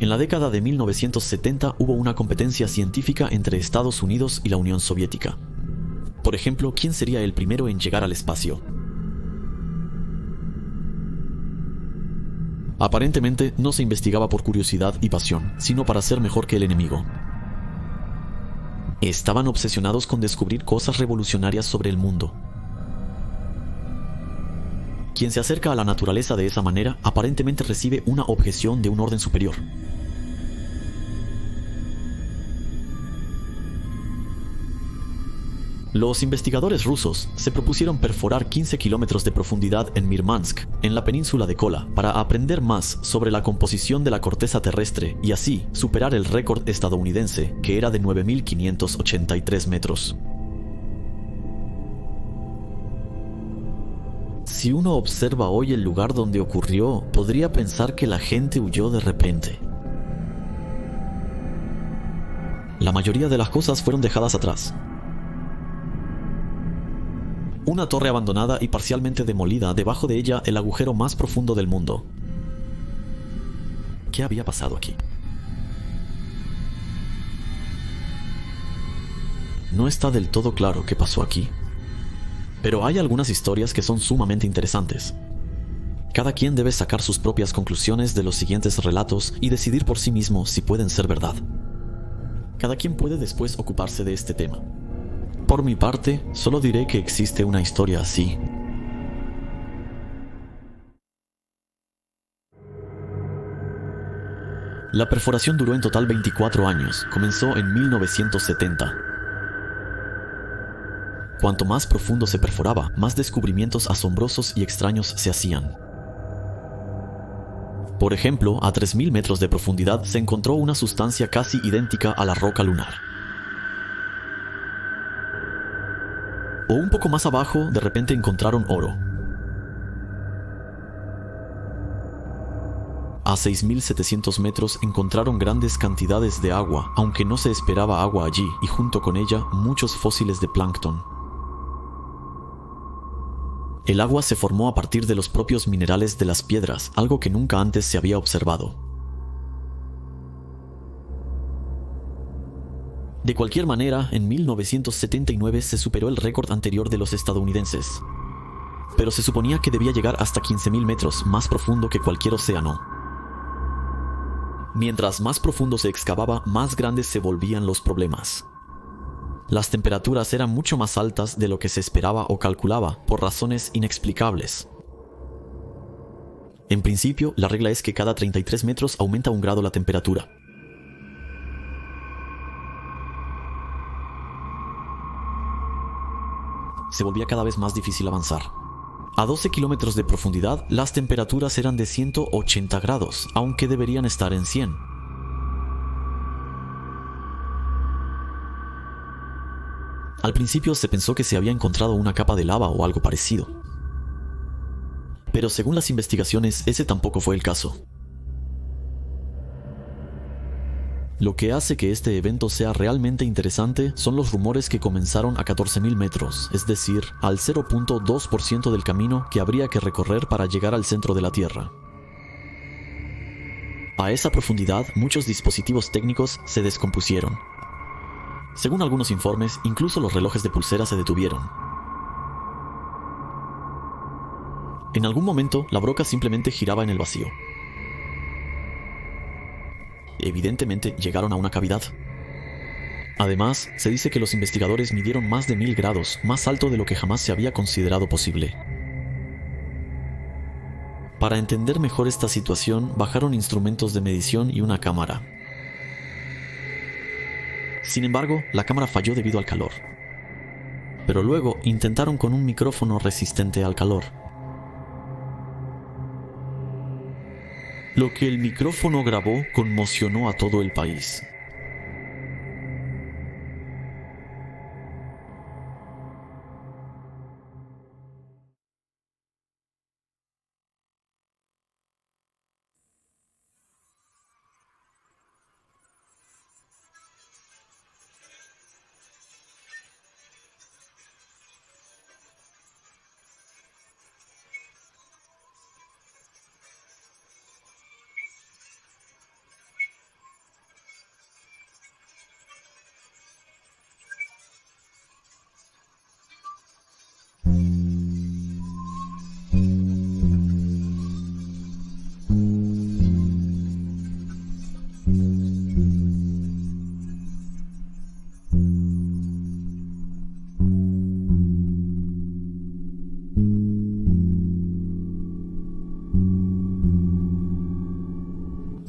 En la década de 1970 hubo una competencia científica entre Estados Unidos y la Unión Soviética. Por ejemplo, ¿quién sería el primero en llegar al espacio? Aparentemente no se investigaba por curiosidad y pasión, sino para ser mejor que el enemigo. Estaban obsesionados con descubrir cosas revolucionarias sobre el mundo. Quien se acerca a la naturaleza de esa manera aparentemente recibe una objeción de un orden superior. Los investigadores rusos se propusieron perforar 15 kilómetros de profundidad en Murmansk, en la península de Kola, para aprender más sobre la composición de la corteza terrestre y así superar el récord estadounidense, que era de 9.583 metros. Si uno observa hoy el lugar donde ocurrió, podría pensar que la gente huyó de repente. La mayoría de las cosas fueron dejadas atrás. Una torre abandonada y parcialmente demolida, debajo de ella el agujero más profundo del mundo. ¿Qué había pasado aquí? No está del todo claro qué pasó aquí. Pero hay algunas historias que son sumamente interesantes. Cada quien debe sacar sus propias conclusiones de los siguientes relatos y decidir por sí mismo si pueden ser verdad. Cada quien puede después ocuparse de este tema. Por mi parte, solo diré que existe una historia así. La perforación duró en total 24 años, comenzó en 1970. Cuanto más profundo se perforaba, más descubrimientos asombrosos y extraños se hacían. Por ejemplo, a 3.000 metros de profundidad se encontró una sustancia casi idéntica a la roca lunar. O un poco más abajo, de repente encontraron oro. A 6.700 metros encontraron grandes cantidades de agua, aunque no se esperaba agua allí, y junto con ella muchos fósiles de plancton. El agua se formó a partir de los propios minerales de las piedras, algo que nunca antes se había observado. De cualquier manera, en 1979 se superó el récord anterior de los estadounidenses. Pero se suponía que debía llegar hasta 15.000 metros, más profundo que cualquier océano. Mientras más profundo se excavaba, más grandes se volvían los problemas. Las temperaturas eran mucho más altas de lo que se esperaba o calculaba, por razones inexplicables. En principio, la regla es que cada 33 metros aumenta 1 grado la temperatura. Se volvía cada vez más difícil avanzar. A 12 kilómetros de profundidad, las temperaturas eran de 180 grados, aunque deberían estar en 100. Al principio se pensó que se había encontrado una capa de lava o algo parecido. Pero según las investigaciones, ese tampoco fue el caso. Lo que hace que este evento sea realmente interesante son los rumores que comenzaron a 14.000 metros, es decir, al 0.2% del camino que habría que recorrer para llegar al centro de la Tierra. A esa profundidad, muchos dispositivos técnicos se descompusieron. Según algunos informes, incluso los relojes de pulsera se detuvieron. En algún momento, la broca simplemente giraba en el vacío. Evidentemente llegaron a una cavidad. Además, se dice que los investigadores midieron más de 1.000 grados, más alto de lo que jamás se había considerado posible. Para entender mejor esta situación, bajaron instrumentos de medición y una cámara. Sin embargo, la cámara falló debido al calor. Pero luego intentaron con un micrófono resistente al calor. Lo que el micrófono grabó conmocionó a todo el país.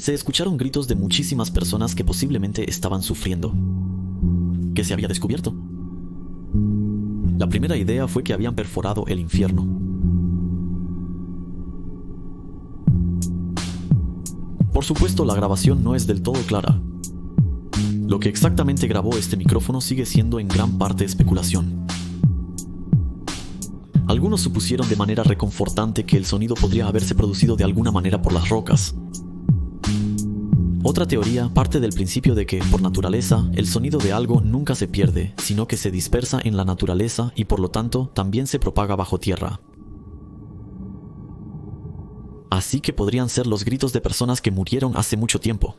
se escucharon gritos de muchísimas personas que posiblemente estaban sufriendo. ¿Qué se había descubierto? La primera idea fue que habían perforado el infierno. Por supuesto, la grabación no es del todo clara. Lo que exactamente grabó este micrófono sigue siendo en gran parte especulación. Algunos supusieron de manera reconfortante que el sonido podría haberse producido de alguna manera por las rocas. Otra teoría parte del principio de que, por naturaleza, el sonido de algo nunca se pierde, sino que se dispersa en la naturaleza y por lo tanto también se propaga bajo tierra. Así que podrían ser los gritos de personas que murieron hace mucho tiempo.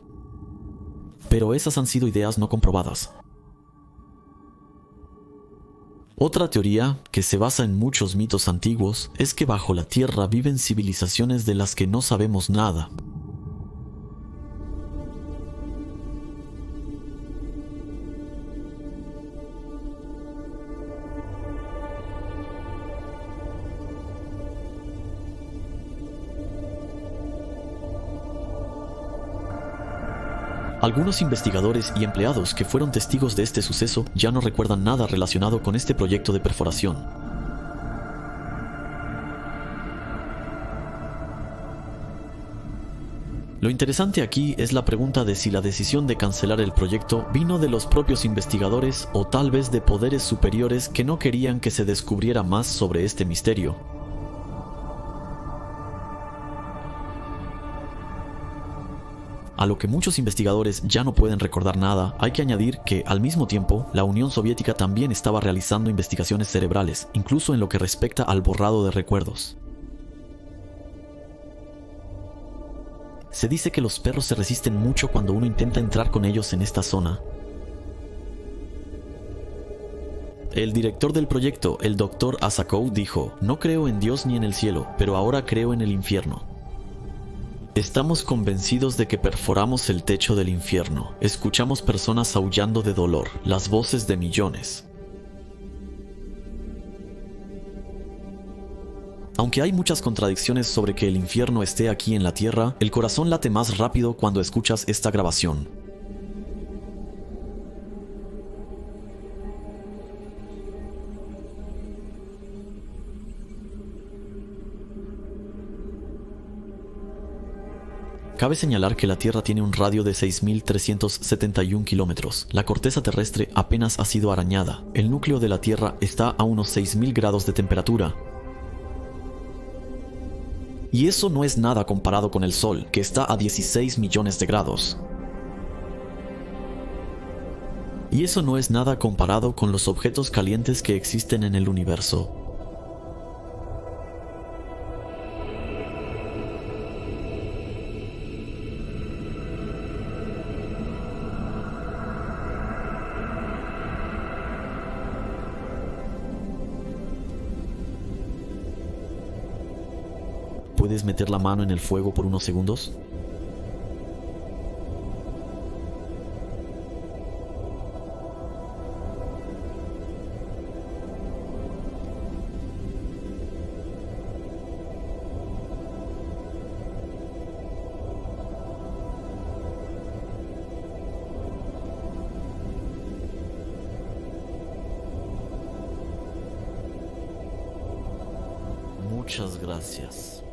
Pero esas han sido ideas no comprobadas. Otra teoría, que se basa en muchos mitos antiguos, es que bajo la tierra viven civilizaciones de las que no sabemos nada. Algunos investigadores y empleados que fueron testigos de este suceso ya no recuerdan nada relacionado con este proyecto de perforación. Lo interesante aquí es la pregunta de si la decisión de cancelar el proyecto vino de los propios investigadores o tal vez de poderes superiores que no querían que se descubriera más sobre este misterio. A lo que muchos investigadores ya no pueden recordar nada, hay que añadir que, al mismo tiempo, la Unión Soviética también estaba realizando investigaciones cerebrales, incluso en lo que respecta al borrado de recuerdos. Se dice que los perros se resisten mucho cuando uno intenta entrar con ellos en esta zona. El director del proyecto, el Dr. Asakov, dijo: "No creo en Dios ni en el cielo, pero ahora creo en el infierno. Estamos convencidos de que perforamos el techo del infierno. Escuchamos personas aullando de dolor, las voces de millones. Aunque hay muchas contradicciones sobre que el infierno esté aquí en la tierra, el corazón late más rápido cuando escuchas esta grabación. Cabe señalar que la Tierra tiene un radio de 6.371 kilómetros. La corteza terrestre apenas ha sido arañada. El núcleo de la Tierra está a unos 6.000 grados de temperatura. Y eso no es nada comparado con el Sol, que está a 16 millones de grados. Y eso no es nada comparado con los objetos calientes que existen en el universo. ¿Puedes meter la mano en el fuego por unos segundos? Muchas gracias.